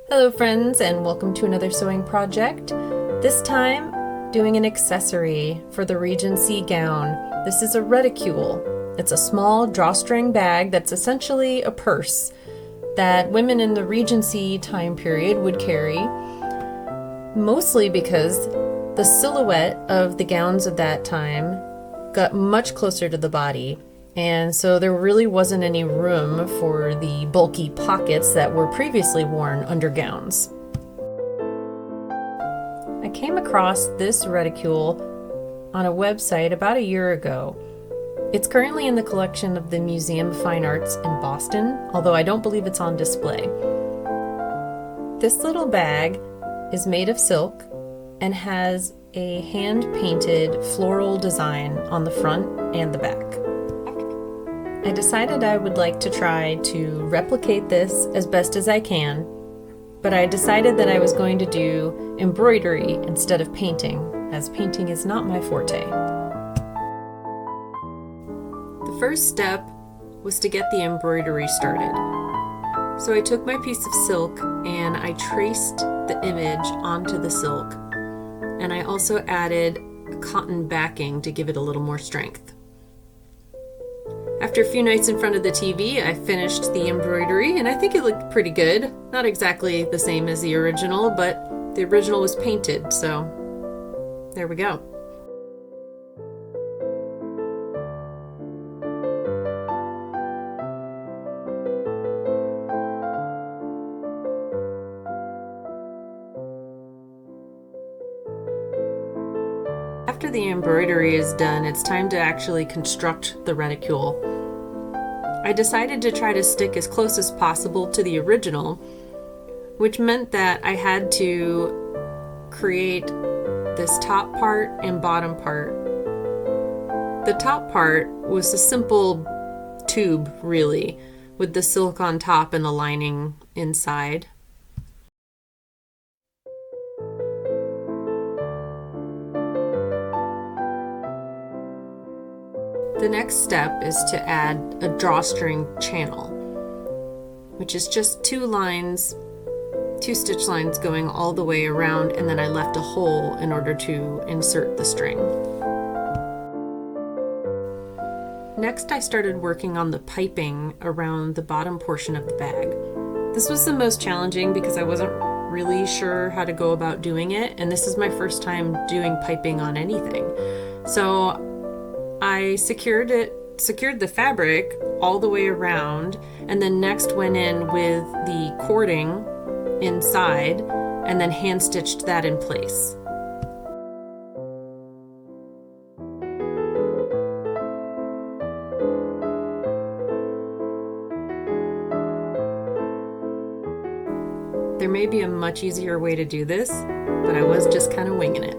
Hello friends, and welcome to another sewing project. This time doing an accessory for the Regency gown. This is a reticule. It's a small drawstring bag that's essentially a purse that women in the Regency time period would carry, mostly because the silhouette of the gowns of that time got much closer to the body. And so there really wasn't any room for the bulky pockets that were previously worn under gowns. I came across this reticule on a website about a year ago. It's currently in the collection of the Museum of Fine Arts in Boston, although I don't believe it's on display. This little bag is made of silk and has a hand-painted floral design on the front and the back. I decided I would like to try to replicate this as best as I can, but I decided that I was going to do embroidery instead of painting, as painting is not my forte. The first step was to get the embroidery started. So I took my piece of silk and I traced the image onto the silk, and I also added a cotton backing to give it a little more strength. After a few nights in front of the TV, I finished the embroidery, and I think it looked pretty good. Not exactly the same as the original, but the original was painted, so there we go. After the embroidery is done, it's time to actually construct the reticule. I decided to try to stick as close as possible to the original, which meant that I had to create this top part and bottom part. The top part was a simple tube, really, with the silk on top and the lining inside. The next step is to add a drawstring channel, which is just two stitch lines going all the way around, and then I left a hole in order to insert the string. Next, I started working on the piping around the bottom portion of the bag. This was the most challenging because I wasn't really sure how to go about doing it, and this is my first time doing piping on anything. So I secured the fabric all the way around, and then next went in with the cording inside and then hand stitched that in place. There may be a much easier way to do this, but I was just kind of winging it.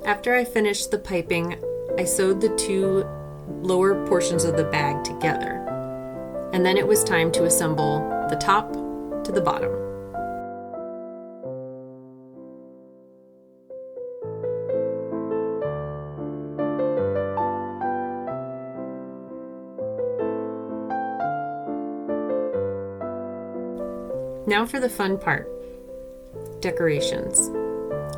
After I finished the piping, I sewed the two lower portions of the bag together, and then it was time to assemble the top to the bottom. Now for the fun part, decorations.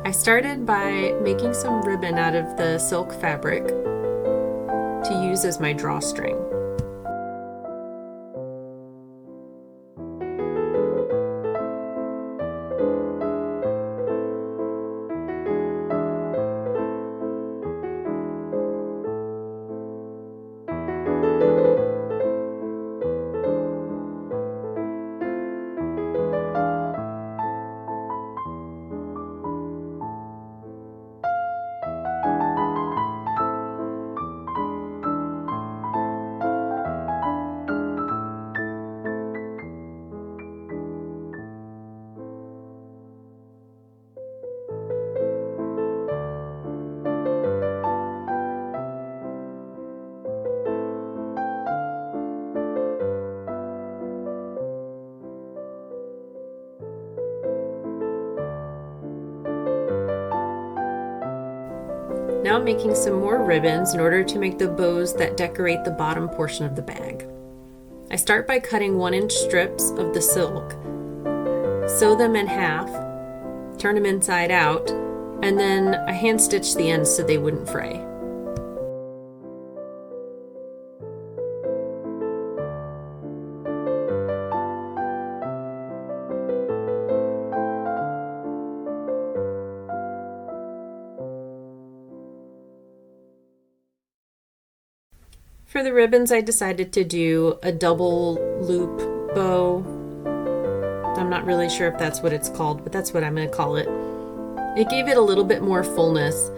I started by making some ribbon out of the silk fabric to use as my drawstring. Now I'm making some more ribbons in order to make the bows that decorate the bottom portion of the bag. I start by cutting 1-inch strips of the silk, sew them in half, turn them inside out, and then I hand stitch the ends so they wouldn't fray. For the ribbons, I decided to do a double loop bow. I'm not really sure if that's what it's called, but that's what I'm going to call it. It gave it a little bit more fullness.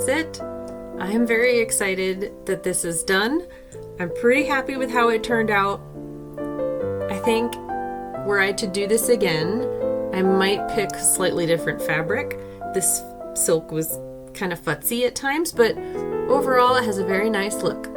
That's it. I am very excited that this is done. I'm pretty happy with how it turned out. I think were I to do this again, I might pick slightly different fabric. This silk was kind of futzy at times, but overall it has a very nice look.